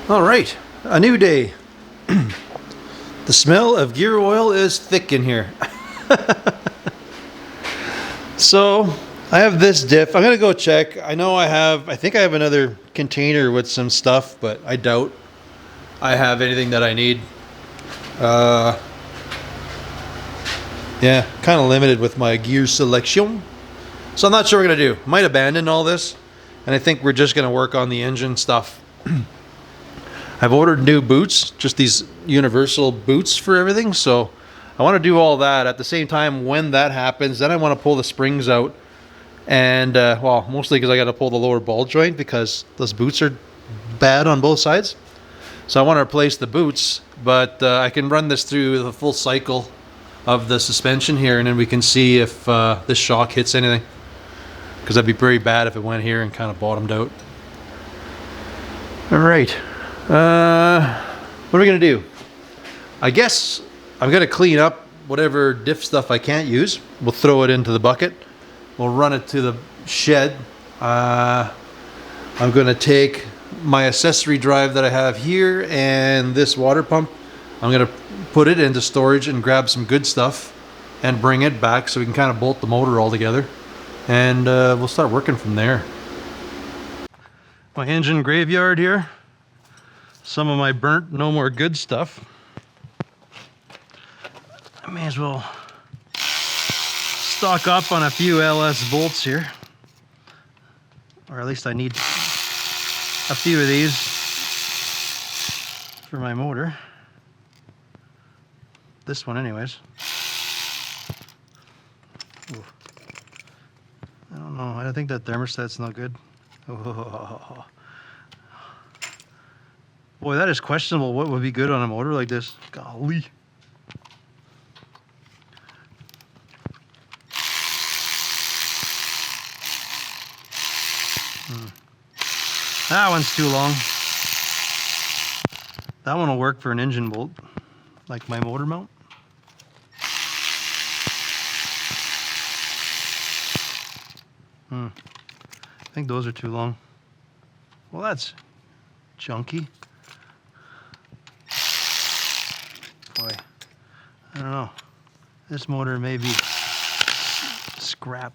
All right, a new day. The smell of gear oil is thick in here. So I have this diff. I'm gonna go check. I think I have another container with some stuff, but I doubt I have anything that I need. Yeah, kind of limited with my gear selection. So I'm not sure what we're gonna do. Might abandon all this, and I think we're just gonna work on the engine stuff. I've ordered new boots, just these universal boots for everything, so I want to do all that. At the same time, when that happens, then I want to pull the springs out, and well, mostly because I got to pull the lower ball joint because those boots are bad on both sides. So I want to replace the boots, but I can run this through the full cycle of the suspension here, and then we can see if this shock hits anything, because that'd be very bad if it went here and kind of bottomed out. All right. What are we gonna do? I guess I'm gonna clean up whatever diff stuff I can't use. We'll throw it into the bucket. We'll run it to the shed. I'm gonna take my accessory drive that I have here and this water pump. I'm gonna put it into storage and grab some good stuff and bring it back so we can kind of bolt the motor all together, and we'll start working from there. My engine graveyard here. Some of my burnt, no more good stuff. I may as well stock up on a few LS bolts here. Or at least I need a few of these for my motor. This one anyways. Ooh. I don't know, I think that thermostat's not good. Oh. Boy, that is questionable. What would be good on a motor like this? Golly. That one's too long. That one will work for an engine bolt, like my motor mount. I think those are too long. Well, that's junky. Boy, I don't know. This motor may be scrap.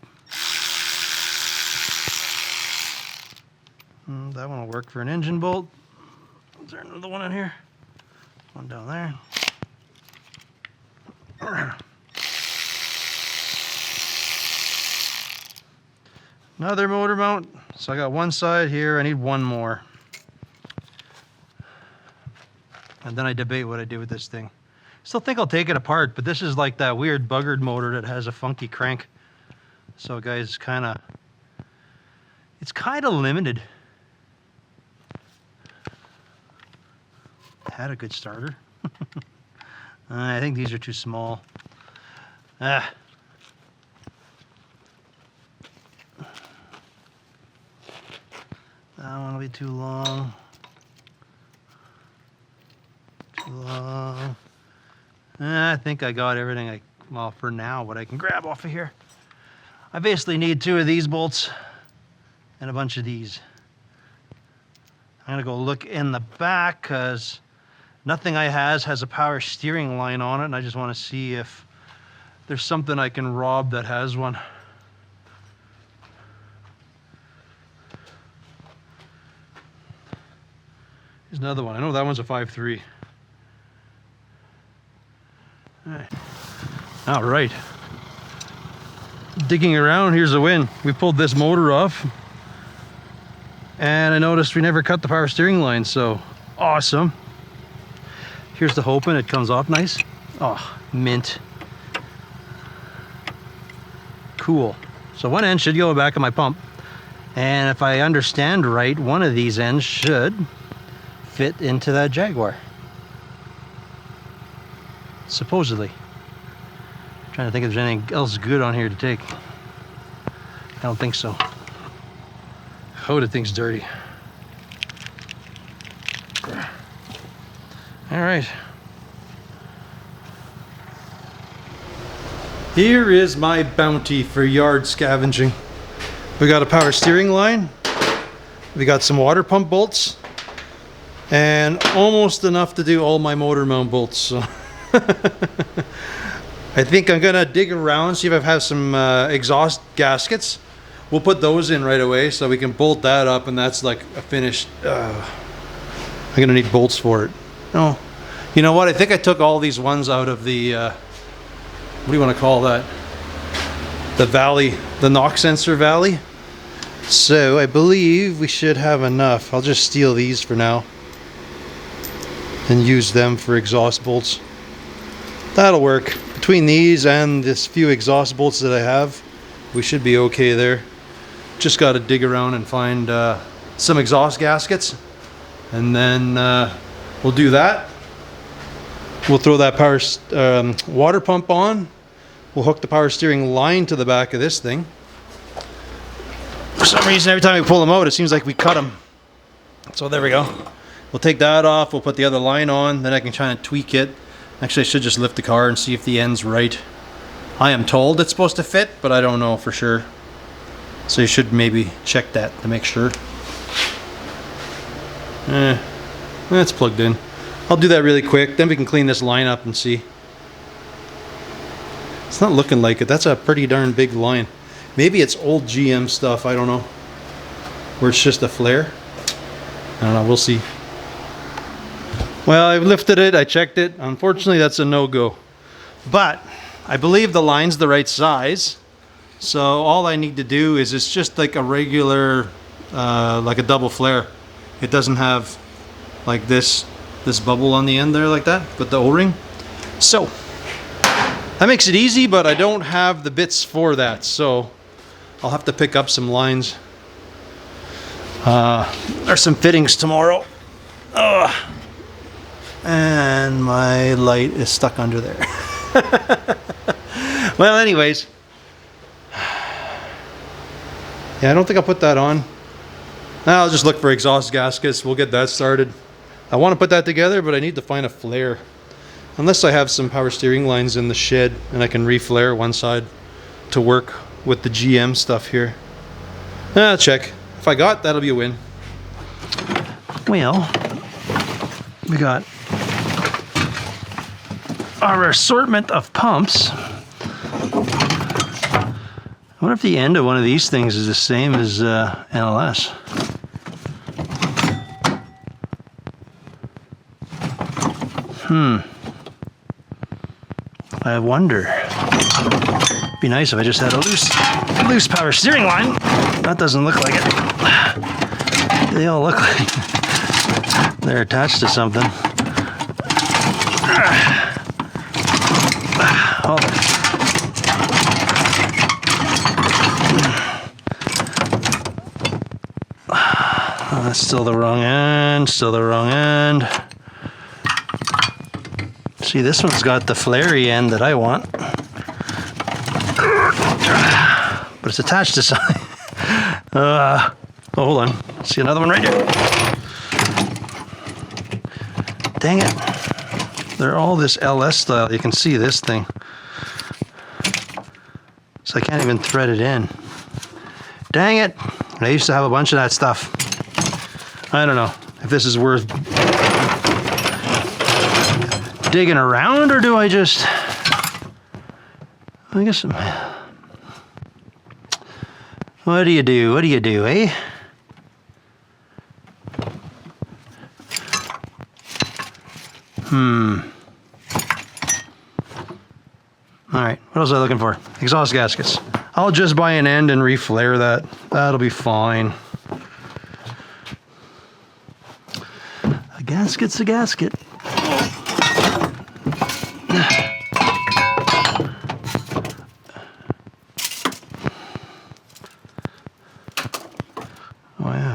That one will work for an engine bolt. Is there another one in here? One down there. Another motor mount. So I got one side here. I need one more. And then I debate what I do with this thing. Still think I'll take it apart, but this is like that weird buggered motor that has a funky crank. So guys, it's kind of limited. Had a good starter. I think these are too small. That one will be too long. I think I got everything well, for now, what I can grab off of here. I basically need 2 of these bolts and a bunch of these. I'm gonna go look in the back because nothing I has a power steering line on it, and I just want to see if there's something I can rob that has one. Here's another one. I know that one's a 5.3. All right. Digging around, here's a win. We pulled this motor off, and I noticed we never cut the power steering line, so awesome. Here's the hoping it comes off nice. Oh, mint. Cool. So one end should go back in my pump, and if I understand right, one of these ends should fit into that Jaguar. Supposedly. I'm trying to think if there's anything else good on here to take. I don't think so. Oh, the thing's dirty. All right. Here is my bounty for yard scavenging. We got a power steering line. We got some water pump bolts. and almost enough to do all my motor mount bolts. So I think I'm gonna dig around, see if I have some exhaust gaskets. We'll put those in right away so we can bolt that up, and that's like a finished. I'm gonna need bolts for it. No, you know what? I think I took all these ones out of the what do you want to call that? The valley, the knock sensor valley. So I believe we should have enough. I'll just steal these for now and use them for exhaust bolts. That'll work. Between these and this few exhaust bolts that I have, we should be okay there. Just got to dig around and find some exhaust gaskets, and then we'll do that. We'll throw that power water pump on. We'll hook the power steering line to the back of this thing. For some reason, every time we pull them out, it seems like we cut them. So there we go. We'll take that off. We'll put the other line on. Then I can try and tweak it. Actually, I should just lift the car and see if the end's right. I am told it's supposed to fit, but I don't know for sure. So you should maybe check that to make sure. It's plugged in. I'll do that really quick. Then we can clean this line up and see. It's not looking like it. That's a pretty darn big line. Maybe it's old GM stuff, I don't know. Where it's just a flare. I don't know, we'll see. Well, I've lifted it, I checked it. Unfortunately, that's a no-go. But I believe the line's the right size. So all I need to do is, it's just like a regular, like a double flare. It doesn't have like this bubble on the end there like that, with the O-ring. So that makes it easy, but I don't have the bits for that. So I'll have to pick up some lines or some fittings tomorrow. And my light is stuck under there. Well, anyways. Yeah, I don't think I'll put that on. I'll just look for exhaust gaskets. We'll get that started. I want to put that together, but I need to find a flare. Unless I have some power steering lines in the shed and I can reflare one side to work with the GM stuff here. I'll check. If I got, that'll be a win. Well, we got our assortment of pumps. I wonder if the end of one of these things is the same as NLS. I wonder. It'd be nice if I just had a loose power steering line. That doesn't look like it. They all look like they're attached to something. Hold on. Oh, that's still the wrong end, still the wrong end. See, this one's got the flary end that I want. But it's attached to something. Oh, hold on. See another one right here. Dang it. They're all this LS style. You can see this thing. So I can't even thread it in. Dang it. I used to have a bunch of that stuff. I don't know if this is worth digging around, or do I just... I guess... What do you do? What do you do, eh? Alright, what else am I looking for? Exhaust gaskets. I'll just buy an end and reflare that. That'll be fine. A gasket's a gasket.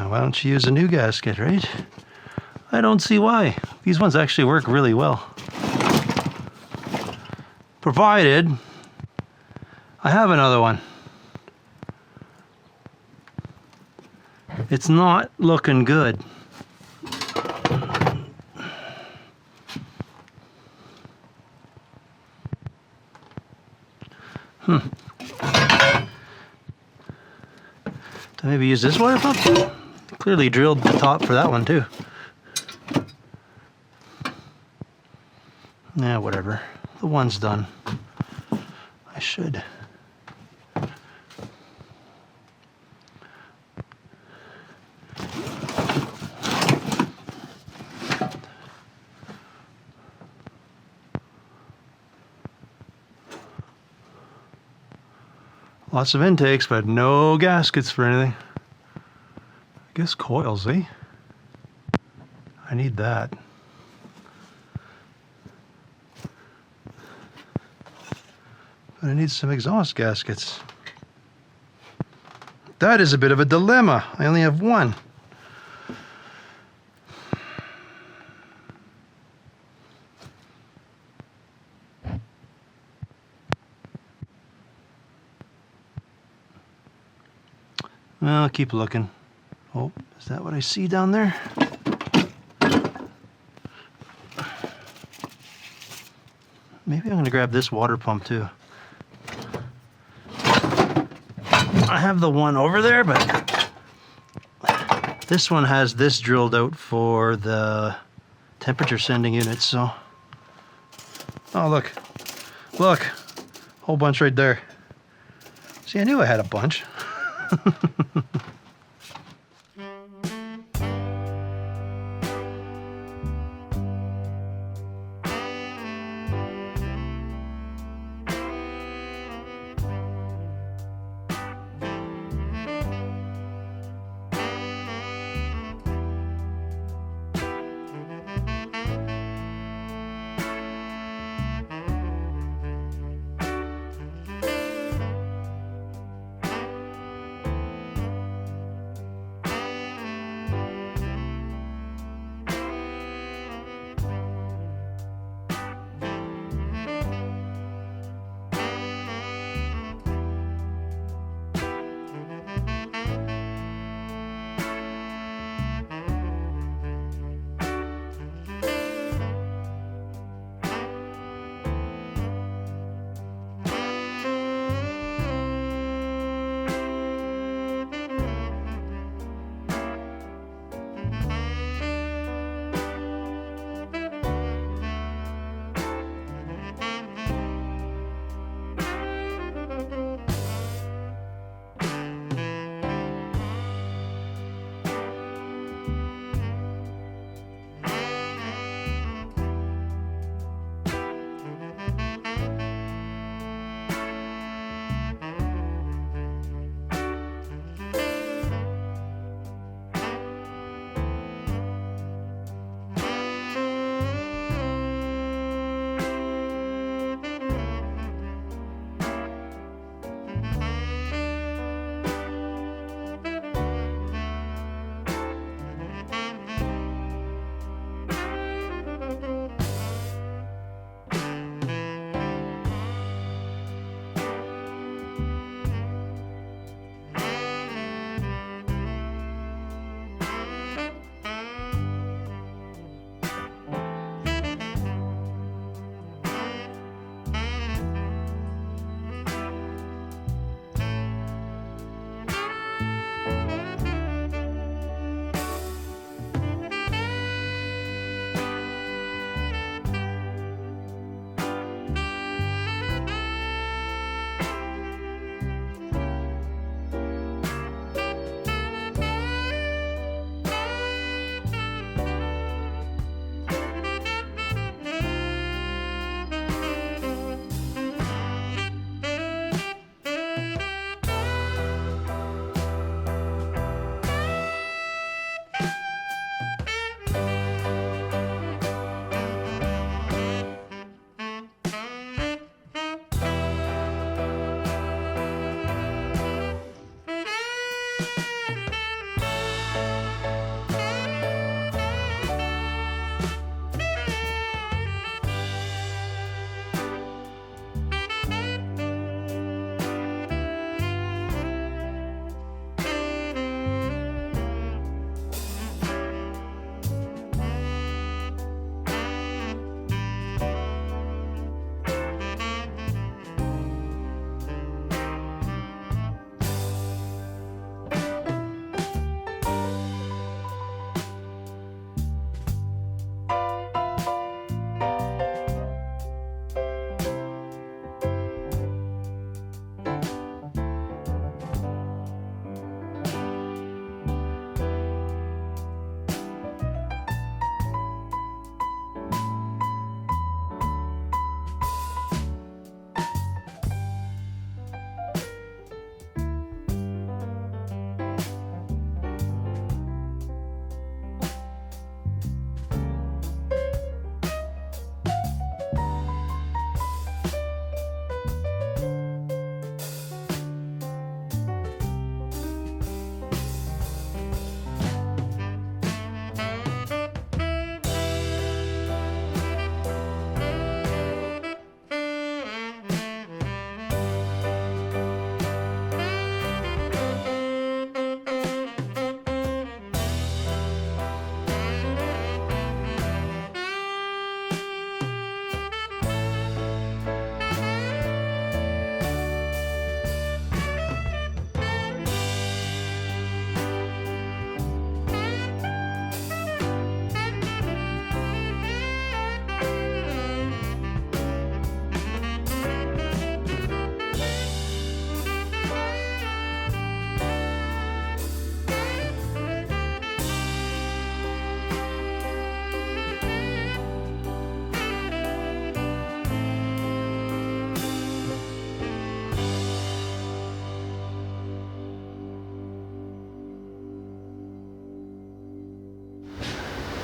Why don't you use a new gasket, right? I don't see why. These ones actually work really well. Provided I have another one. It's not looking good. To maybe use this water pump? Clearly drilled the top for that one too. Yeah, whatever. The one's done. I should. Lots of intakes, but no gaskets for anything. I guess coils, eh? I need that. But I need some exhaust gaskets. That is a bit of a dilemma. I only have one. Well, I'll keep looking. Oh, is that what I see down there? Maybe I'm going to grab this water pump too. I have the one over there, but this one has this drilled out for the temperature sending unit, so. Oh, look. Look. Whole bunch right there. See, I knew I had a bunch.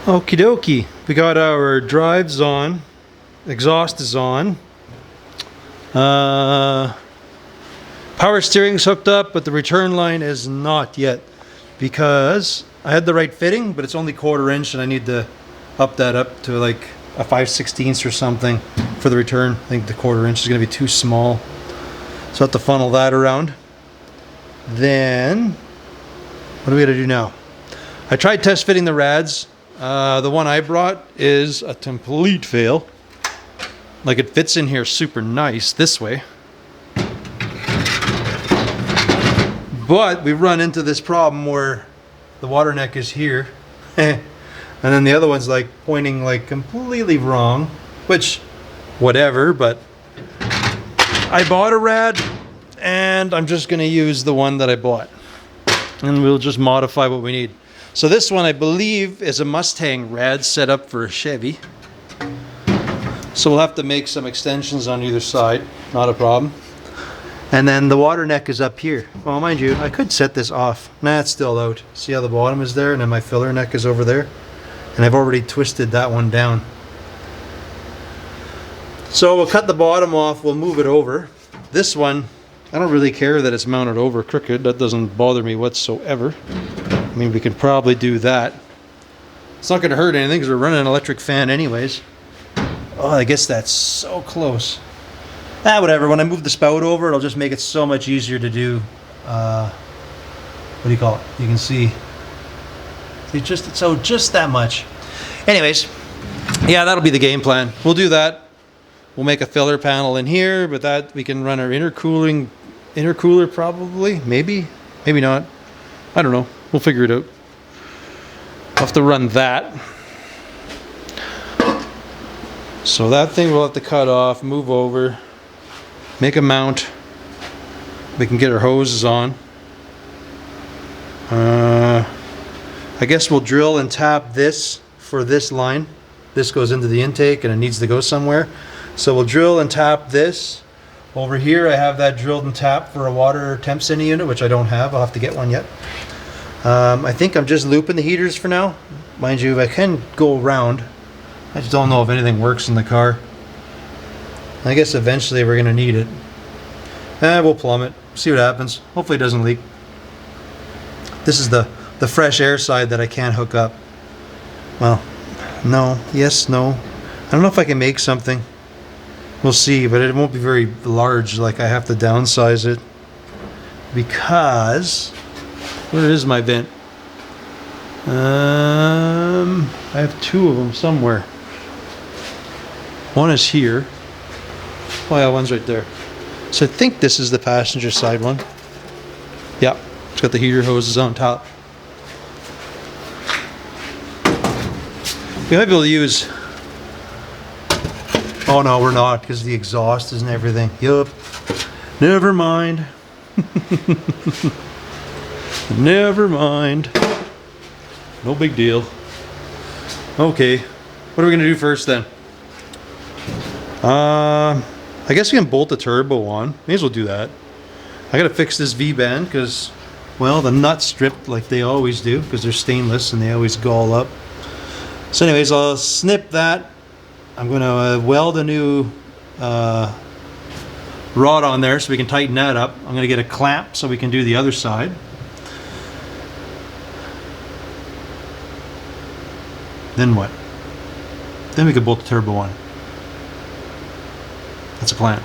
Okie dokie. We got our drives on. Exhaust is on. Power steering's hooked up, but the return line is not yet because I had the right fitting, but it's only 1/4 inch and I need to up that up to like a 5/16 or something for the return. I think the 1/4 inch is going to be too small. So I have to funnel that around. Then, what are we going to do now? I tried test fitting the rads. The one I brought is a complete fail. Like it fits in here super nice this way. But we run into this problem where the water neck is here. And then the other one's like pointing like completely wrong, which whatever, but I bought a rad and I'm just gonna use the one that I bought. And we'll just modify what we need. So this one I believe is a Mustang rad set up for a Chevy. So we'll have to make some extensions on either side, not a problem. And then the water neck is up here. Well, mind you, I could set this off. Nah, it's still out. See how the bottom is there and then my filler neck is over there? And I've already twisted that one down. So we'll cut the bottom off, we'll move it over. This one, I don't really care that it's mounted over crooked. That doesn't bother me whatsoever. I mean, we can probably do that. It's not gonna hurt anything because we're running an electric fan anyways. Oh, I guess that's so close. Whatever, when I move the spout over, it'll just make it so much easier to do, what do you call it? You can see, just that much. Anyways, yeah, that'll be the game plan. We'll do that. We'll make a filler panel in here, but that we can run our intercooler probably, maybe not. I don't know. We'll figure it out. I'll have to run that. So that thing we'll have to cut off, move over, make a mount. We can get our hoses on. I guess we'll drill and tap this for this line. This goes into the intake and it needs to go somewhere. So we'll drill and tap this. Over here I have that drilled and tapped for a water temp sending unit, which I don't have. I'll have to get one yet. I think I'm just looping the heaters for now. Mind you, I can go around. I just don't know if anything works in the car. I guess eventually we're gonna need it. We'll plumb it, see what happens. Hopefully it doesn't leak. This is the fresh air side that I can't hook up. Well, no, yes, no. I don't know if I can make something. We'll see, but it won't be very large. Like I have to downsize it because where is my vent? I have two of them somewhere. One is here. Oh yeah, one's right there. So I think this is the passenger side one. Yeah, it's got the heater hoses on top. We might be able to use. Oh no, we're not, because the exhaust is and everything. Yup. Never mind. Never mind. No big deal. Okay. What are we gonna do first then? I guess we can bolt the turbo on. May as well do that. I gotta fix this V-band because, well, the nuts stripped like they always do because they're stainless and they always gall up. So anyways, I'll snip that. I'm gonna weld a new rod on there so we can tighten that up. I'm gonna get a clamp so we can do the other side. Then what? Then we can bolt the turbo on. That's a plan.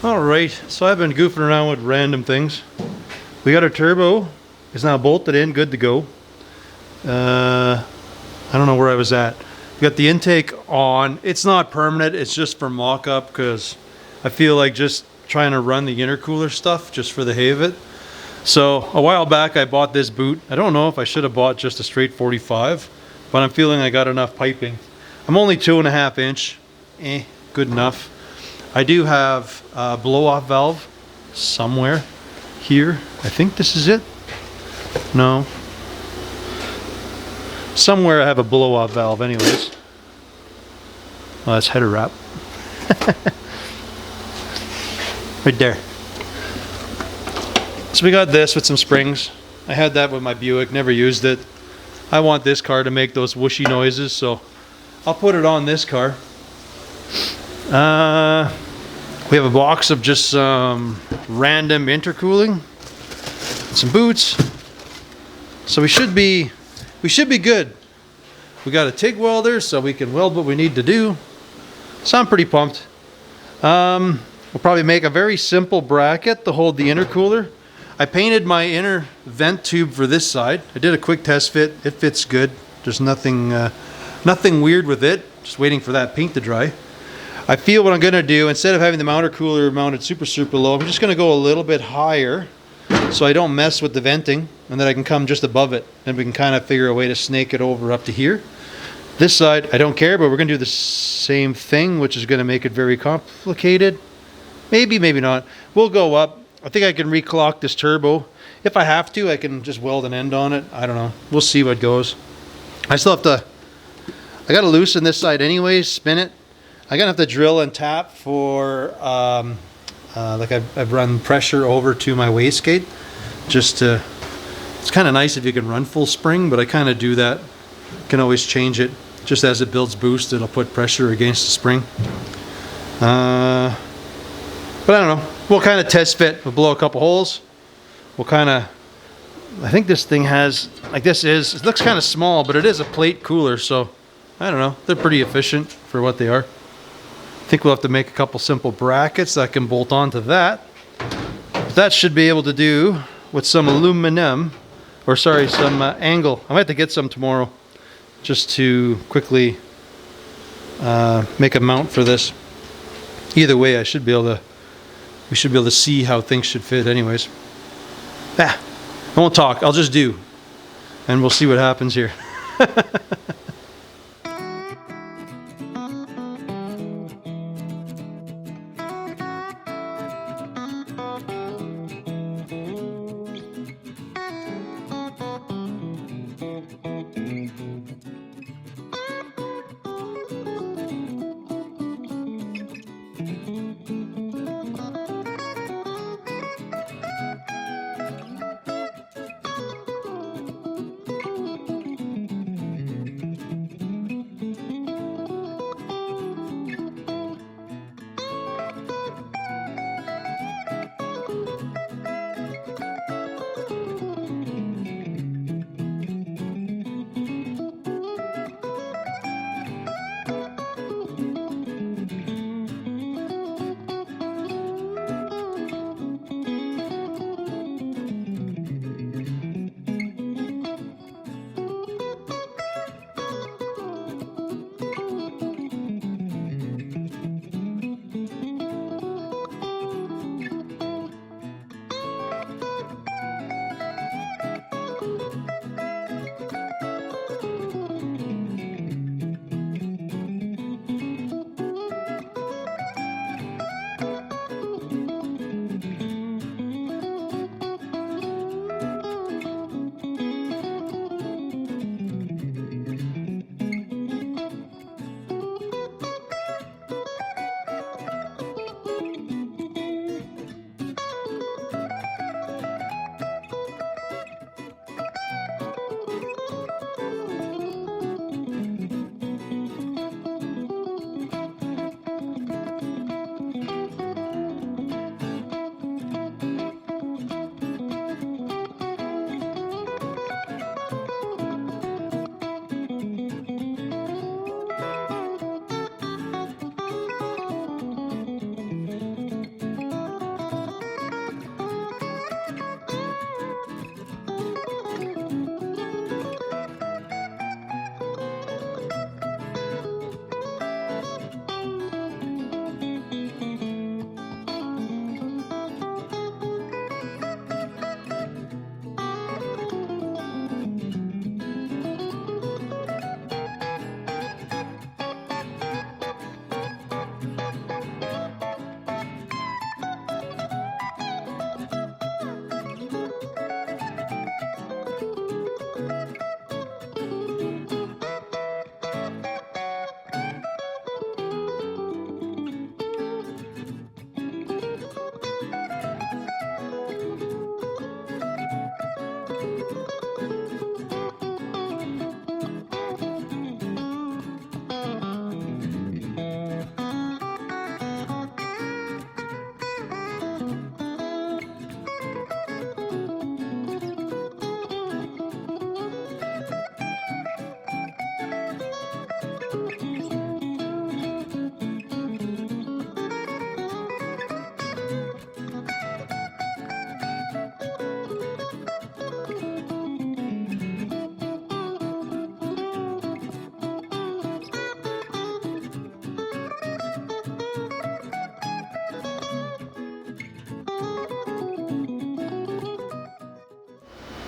Alright, so I've been goofing around with random things. We got our turbo. It's now bolted in, good to go. I don't know where I was at. We got the intake on. It's not permanent, it's just for mock-up because I feel like just trying to run the intercooler stuff just for the hay of it. So a while back I bought this boot. I don't know if I should have bought just a straight 45, but I'm feeling I got enough piping. I'm only 2.5 inch, good enough. I do have a blow-off valve somewhere here. I think this is it. No. Somewhere I have a blow-off valve anyways. Oh, that's header wrap. Right there. So we got this with some springs. I had that with my Buick, never used it. I want this car to make those whooshy noises, so I'll put it on this car. We have a box of just some random intercooling, some boots. So we should be good. We got a TIG welder so we can weld what we need to do. So I'm pretty pumped. We'll probably make a very simple bracket to hold the intercooler. I painted my inner vent tube for this side. I did a quick test fit. It fits good. There's nothing weird with it. Just waiting for that paint to dry. I feel what I'm going to do, instead of having the mounter cooler mounted super low, I'm just going to go a little bit higher so I don't mess with the venting, and then I can come just above it, and we can kind of figure a way to snake it over up to here. This side, I don't care, but we're going to do the same thing, which is going to make it very complicated. Maybe, maybe not. We'll go up. I think I can reclock this turbo. If I have to, I can just weld an end on it. I don't know. We'll see what goes. I still have to, I got to loosen this side anyways, spin it. I'm going to have to drill and tap for, like I've run pressure over to my wastegate. Just to, it's kind of nice if you can run full spring, but I kind of do that. Can always change it. Just as it builds boost, it'll put pressure against the spring. But I don't know. We'll kind of test fit. We'll blow a couple holes. We'll kind of, I think this thing has, like this is, it looks kind of small, but it is a plate cooler, so I don't know. They're pretty efficient for what they are. I think we'll have to make a couple simple brackets that can bolt onto that. But that should be able to do with some aluminum, or sorry, some angle. I might have to get some tomorrow just to quickly make a mount for this. Either way, I should be able to, we should be able to see how things should fit anyways. I won't talk, I'll just do. And we'll see what happens here.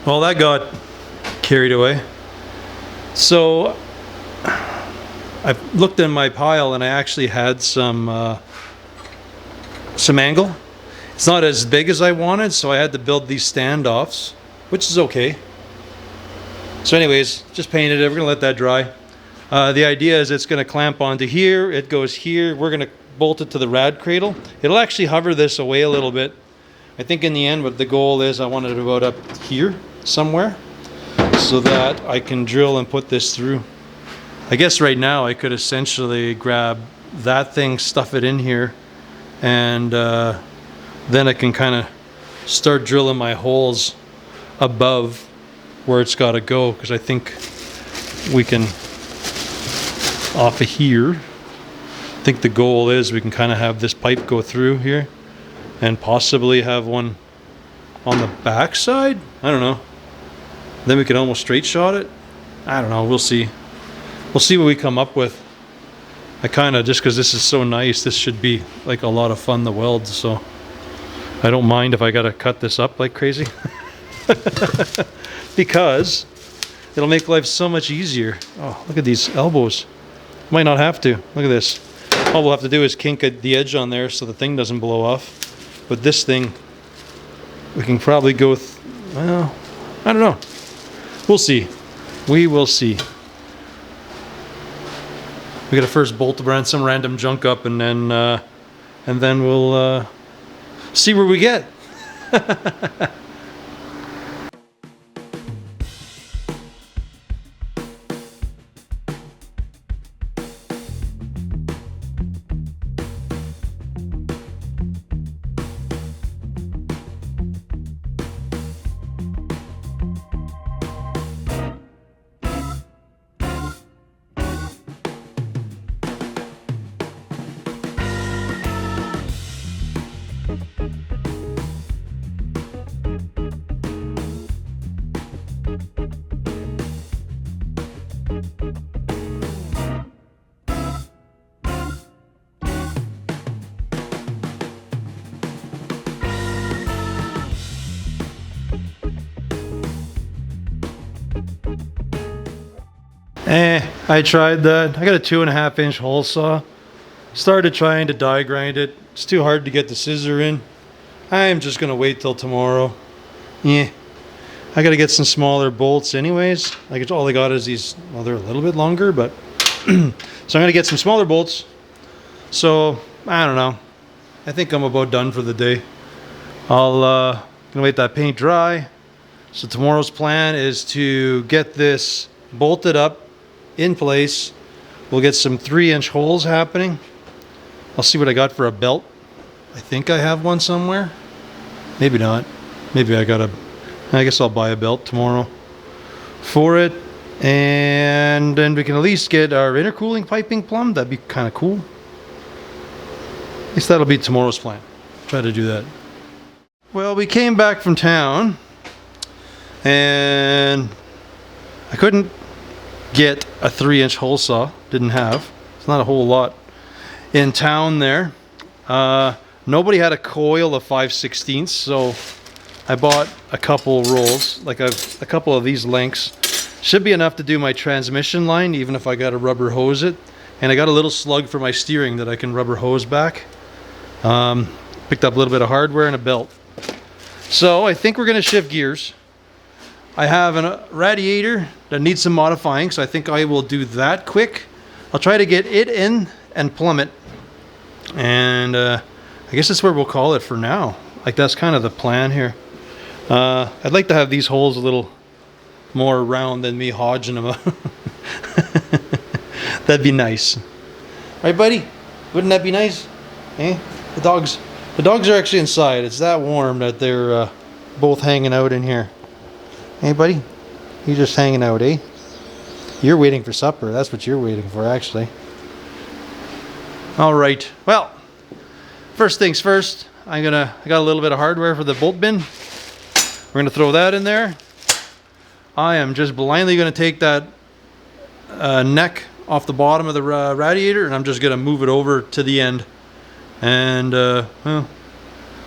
Well, that got carried away. So I looked in my pile and I actually had some angle. It's not as big as I wanted, so I had to build these standoffs, which is okay. So anyways, just painted it. We're gonna let that dry. The idea is it's gonna clamp onto here. It goes here. We're gonna bolt it to the rad cradle. It'll actually hover this away a little bit. I think in the end what the goal is, I want it about up here somewhere so that I can drill and put this through. I guess right now I could essentially grab that thing, stuff it in here, and then I can kind of start drilling my holes above where it's got to go, because I think we can, off of here, I think the goal is we can kind of have this pipe go through here and possibly have one on the back side. I don't know. Then we can almost straight shot it. I don't know. We'll see. We'll see what we come up with. I kind of, just because this is so nice, this should be like a lot of fun to weld, so I don't mind if I got to cut this up like crazy. Because it'll make life so much easier. Oh, look at these elbows. Might not have to. Look at this. All we'll have to do is kink the edge on there so the thing doesn't blow off. But this thing, we can probably go, well, I don't know. We'll see. We will see. We gotta first bolt Brandt some random junk up, and then we'll see where we get. I tried that. I got a 2.5 inch hole saw. Started trying to die grind it. It's too hard to get the scissor in. I'm just gonna wait till tomorrow. Yeah. I gotta get some smaller bolts anyways. Like, all I got is these, well, they're a little bit longer, but so I'm gonna get some smaller bolts. So I don't know. I think I'm about done for the day. I'll gonna wait that paint dry. So tomorrow's plan is to get this bolted up in place. We'll get some 3-inch holes happening. I'll see what I got for a belt. I think I have one somewhere. Maybe not. Maybe I guess I'll buy a belt tomorrow for it. And then we can at least get our intercooling piping plumbed. That'd be kind of cool. At least that'll be tomorrow's plan. Try to do that. Well, we came back from town and I couldn't get a 3-inch hole saw. Didn't have. It's not a whole lot in town there. Nobody had a coil of 5/16, so I bought a couple rolls, like a couple of these lengths. Should be enough to do my transmission line, even if I got to rubber hose it. And I got a little slug for my steering that I can rubber hose back. Picked up a little bit of hardware and a belt. So I think we're going to shift gears. I have a radiator that needs some modifying, so I think I will do that quick. I'll try to get it in and plumb it. And I guess that's where we'll call it for now. Like, that's kind of the plan here. I'd like to have these holes a little more round than me hodging them up. That'd be nice. Right, buddy? Wouldn't that be nice? Eh? The dogs are actually inside. It's that warm that they're both hanging out in here. Hey, buddy? You just hanging out, eh? You're waiting for supper. That's what you're waiting for, actually. All right. Well, first things first. I got a little bit of hardware for the bolt bin. We're gonna throw that in there. I am just blindly gonna take that neck off the bottom of the radiator, and I'm just gonna move it over to the end. And well,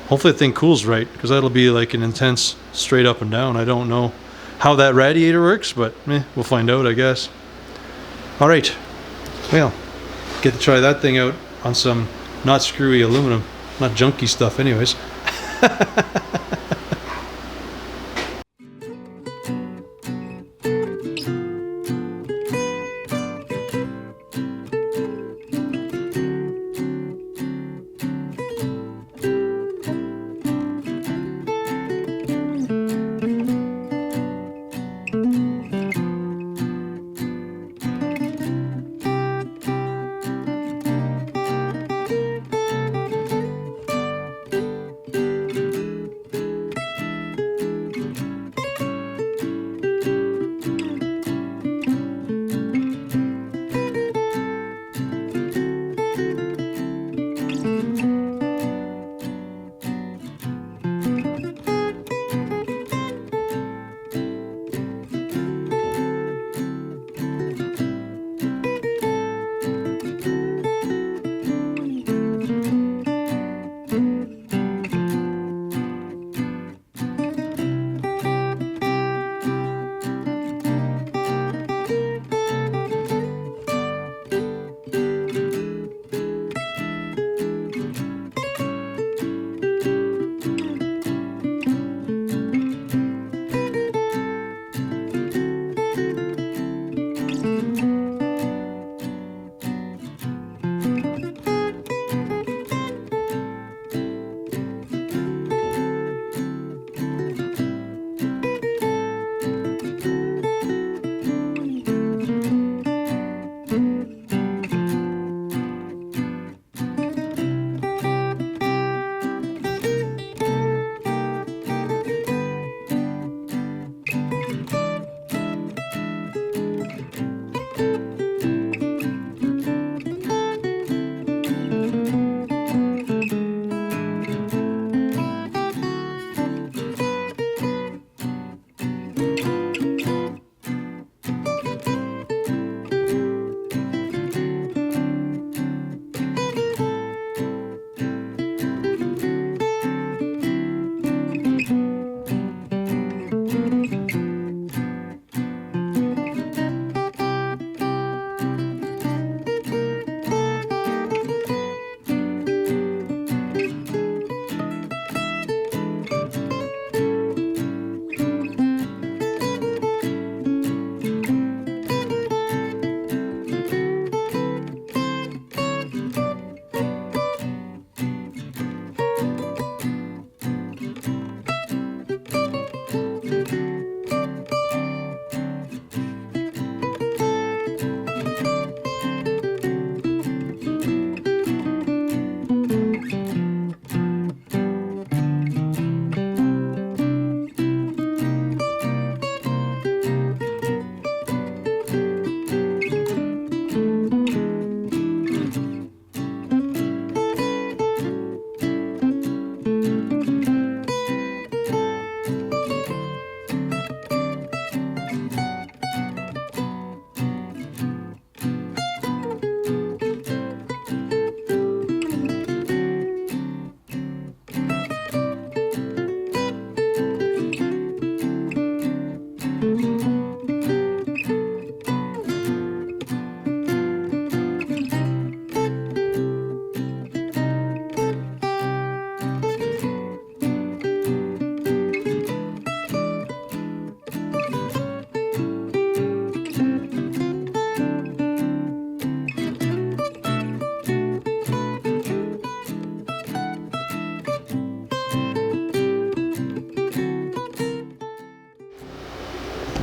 hopefully the thing cools right, because that'll be like an intense straight up and down. I don't know. how that radiator works, but we'll find out, I guess. All right, well, get to try that thing out on some not screwy aluminum, not junky stuff anyways.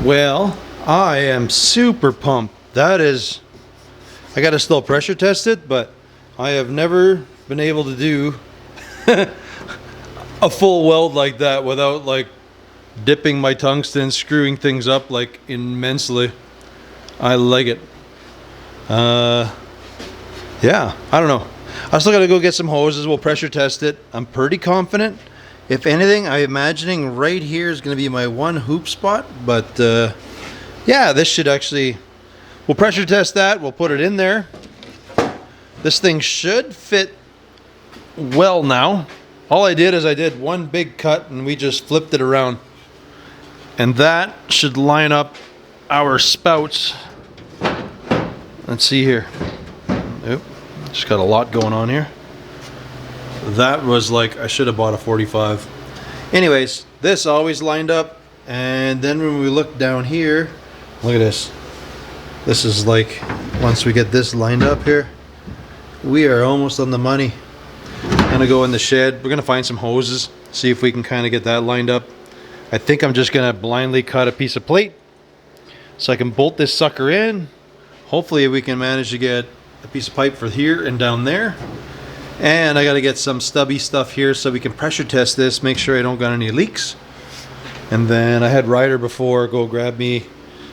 Well, I am super pumped. That is, I gotta still pressure test it, but I have never been able to do a full weld like that without like dipping my tungsten, screwing things up like immensely. I like it. Yeah, I don't know. I still gotta go get some hoses. We'll pressure test it. I'm pretty confident. If anything, I'm imagining right here is going to be my one hoop spot. But yeah, this should actually, we'll pressure test that. We'll put it in there. This thing should fit well now. All I did is I did one big cut and we just flipped it around. And that should line up our spouts. Let's see here. Oop, just got a lot going on here. That was like, I should have bought a 45. Anyways, this always lined up. And then when we look down here, look at this. This is like, once we get this lined up here, we are almost on the money. I'm gonna go in the shed. We're gonna find some hoses, see if we can kind of get that lined up. I think I'm just gonna blindly cut a piece of plate so I can bolt this sucker in. Hopefully we can manage to get a piece of pipe for here and down there. And I gotta get some stubby stuff here so we can pressure test this, make sure I don't got any leaks. And then I had Ryder before go grab me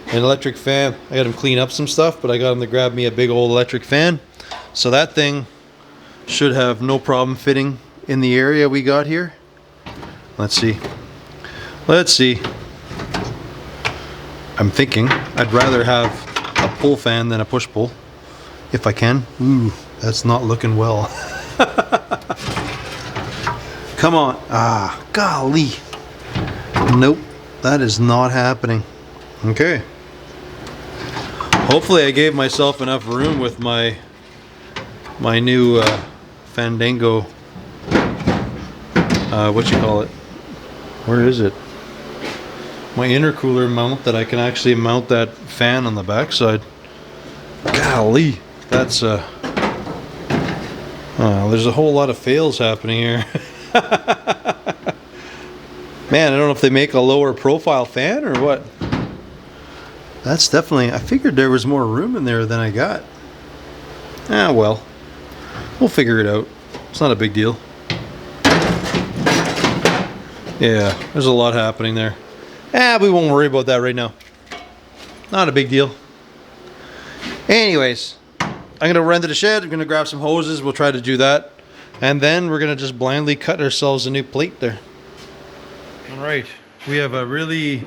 an electric fan. I got him clean up some stuff, but I got him to grab me a big old electric fan. So that thing should have no problem fitting in the area we got here. Let's see. Let's see. I'm thinking I'd rather have a pull fan than a push pull, if I can. Ooh, that's not looking well. Come on. Ah, golly. Nope, that is not happening. Okay. Hopefully I gave myself enough room with my new Fandango. What you call it? Where is it? My intercooler mount that I can actually mount that fan on the backside. Golly, that's there's a whole lot of fails happening here. Man, I don't know if they make a lower profile fan or what. That's definitely, I figured there was more room in there than I got. Ah, well, we'll figure it out. It's not a big deal. Yeah, there's a lot happening there. We won't worry about that right now. Not a big deal. Anyways, I'm gonna run to the shed. I'm gonna grab some hoses. We'll try to do that. And then we're gonna just blindly cut ourselves a new plate there. All right, we have a really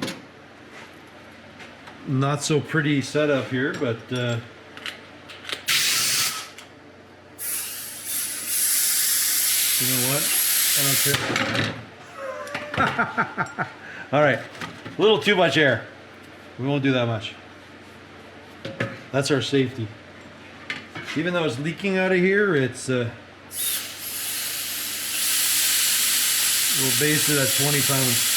not so pretty setup here, but you know what? I don't care. All right, a little too much air. We won't do that much. That's our safety. Even though it's leaking out of here, it's we'll base it at 20 pounds.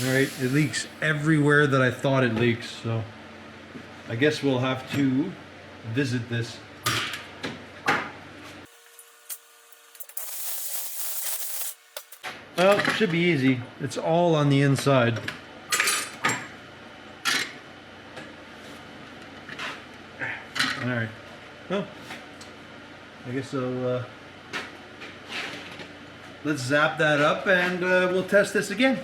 All right, it leaks everywhere that I thought it leaks, so I guess we'll have to visit this. Well, it should be easy. It's all on the inside. All right. Well, I guess I'll let's zap that up and we'll test this again.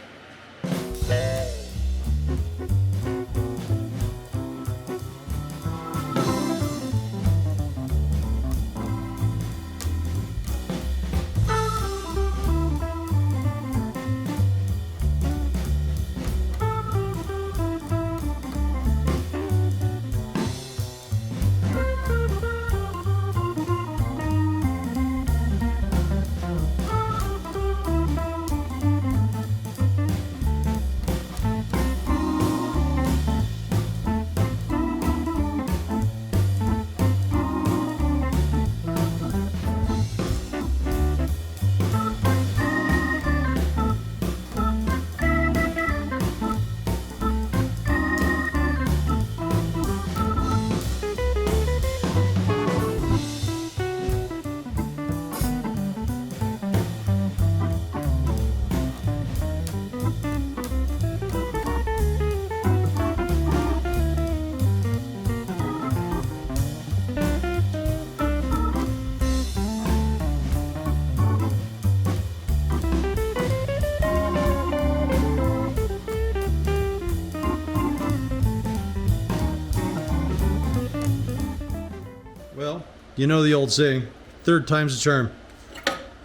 Well, you know the old saying, third time's a charm.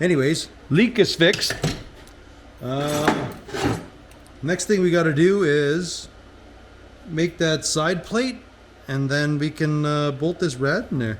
Anyways, leak is fixed. Next thing we got to do is make that side plate, and then we can bolt this rad in there.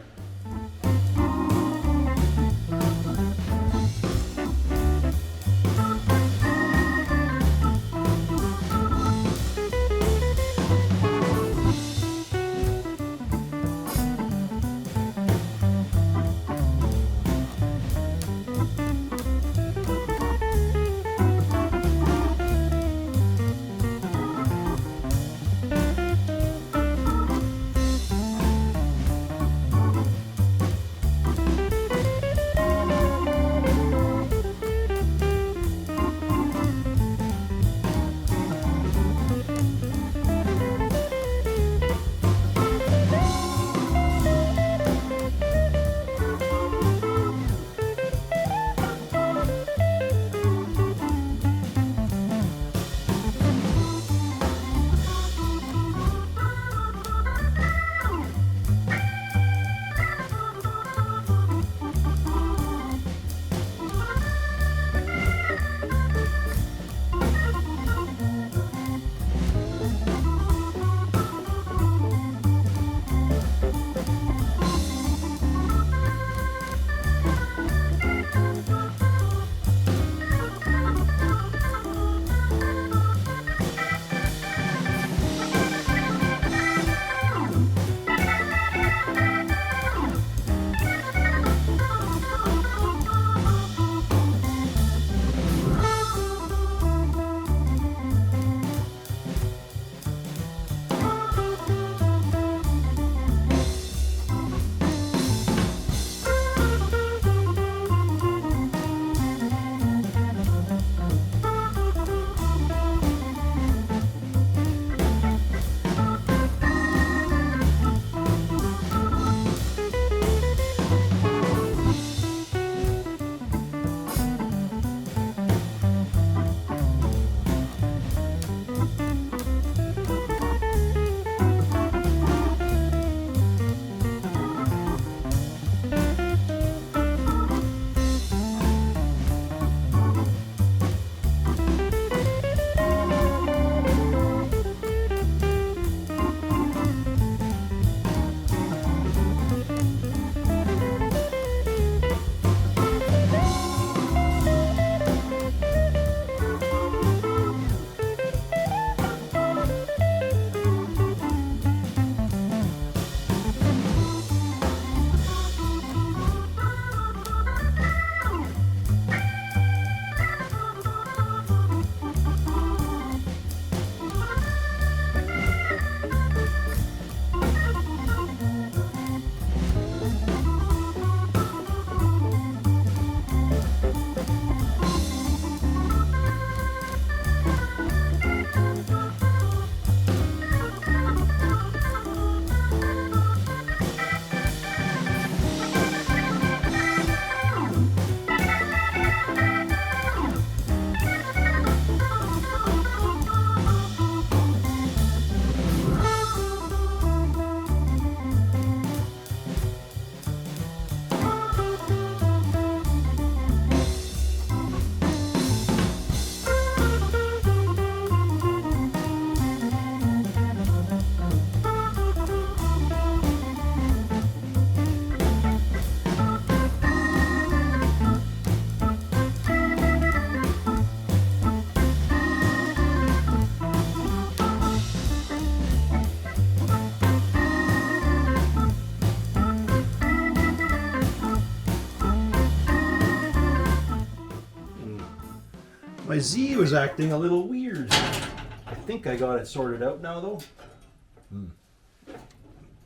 My Z was acting a little weird. I think I got it sorted out now though.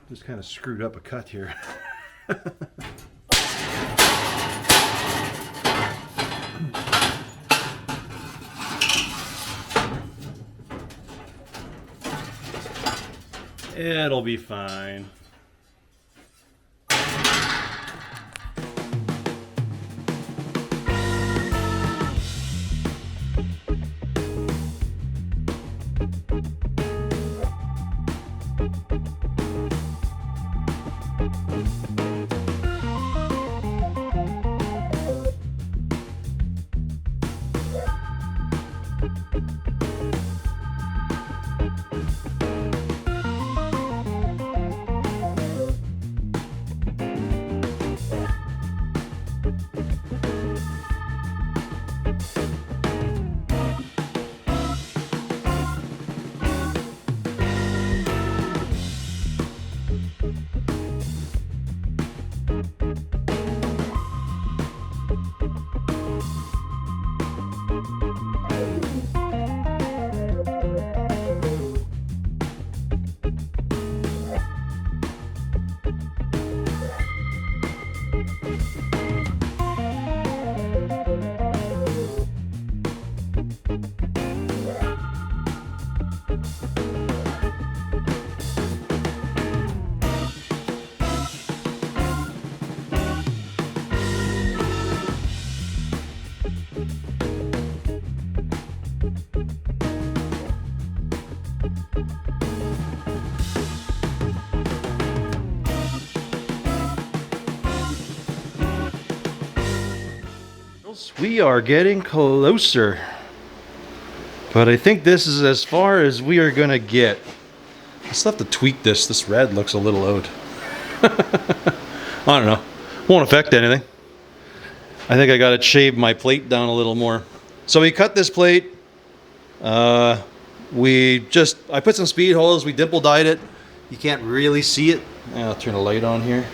Just kind of screwed up a cut here. It'll be fine. We are getting closer, but I think this is as far as we are gonna get. I still have to tweak this. This red looks a little out. I don't know. Won't affect anything. I think I gotta shave my plate down a little more. So we cut this plate. I put some speed holes. We dimple dyed it. You can't really see it. I'll turn a light on here.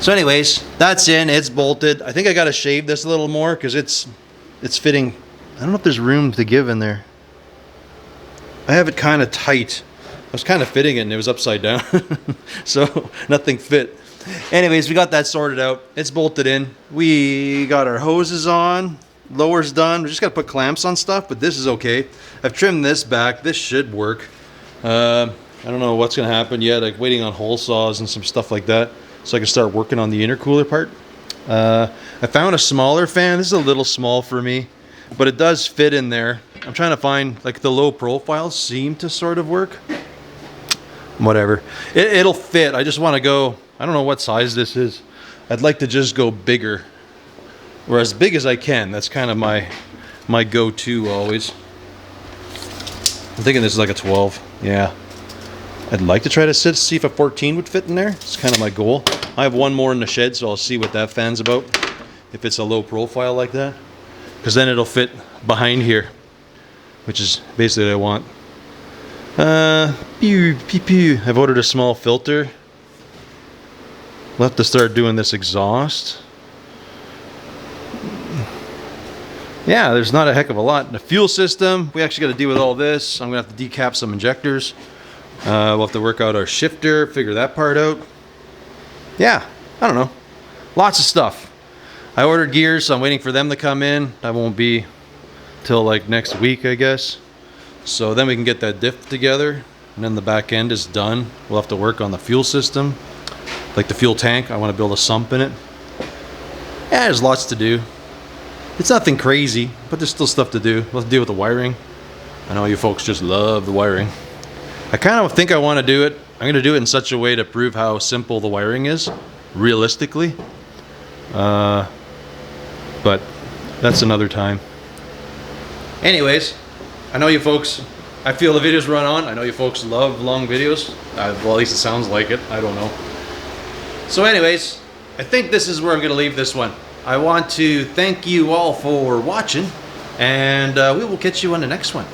So anyways, that's in, it's bolted. I think I gotta shave this a little more because it's fitting. I don't know if there's room to give in there. I have it kind of tight. I was kind of fitting it and it was upside down. So nothing fit. Anyways, we got that sorted out. It's bolted in. We got our hoses on. Lower's done. We just gotta put clamps on stuff, but this is okay. I've trimmed this back. This should work. I don't know what's gonna happen yet. Like waiting on hole saws and some stuff like that, so I can start working on the intercooler part. I found a smaller fan. This is a little small for me, but it does fit in there. I'm trying to find, like, the low profiles seem to sort of work. Whatever. It'll fit. I just want to go, I don't know what size this is. I'd like to just go bigger, or as big as I can. That's kind of my go-to always. I'm thinking this is like a 12. Yeah. I'd like to try to see if a 14 would fit in there. It's kind of my goal. I have one more in the shed, so I'll see what that fan's about. If it's a low profile like that. Because then it'll fit behind here, which is basically what I want. I've ordered a small filter. We'll have to start doing this exhaust. Yeah, there's not a heck of a lot. The fuel system, we actually got to deal with all this. I'm going to have to decap some injectors. We'll have to work out our shifter, figure that part out. Yeah, I don't know. Lots of stuff. I ordered gears, so I'm waiting for them to come in. That won't be till like next week, I guess. So then we can get that diff together, and then the back end is done. We'll have to work on the fuel system, like the fuel tank. I want to build a sump in it. Yeah, there's lots to do. It's nothing crazy, but there's still stuff to do. We'll have to deal with the wiring. I know you folks just love the wiring. I kind of think I want to do it. I'm going to do it in such a way to prove how simple the wiring is, realistically. But that's another time. Anyways, I know you folks, I feel the videos run on. I know you folks love long videos. Well, at least it sounds like it. I don't know. So anyways, I think this is where I'm going to leave this one. I want to thank you all for watching, and we will catch you on the next one.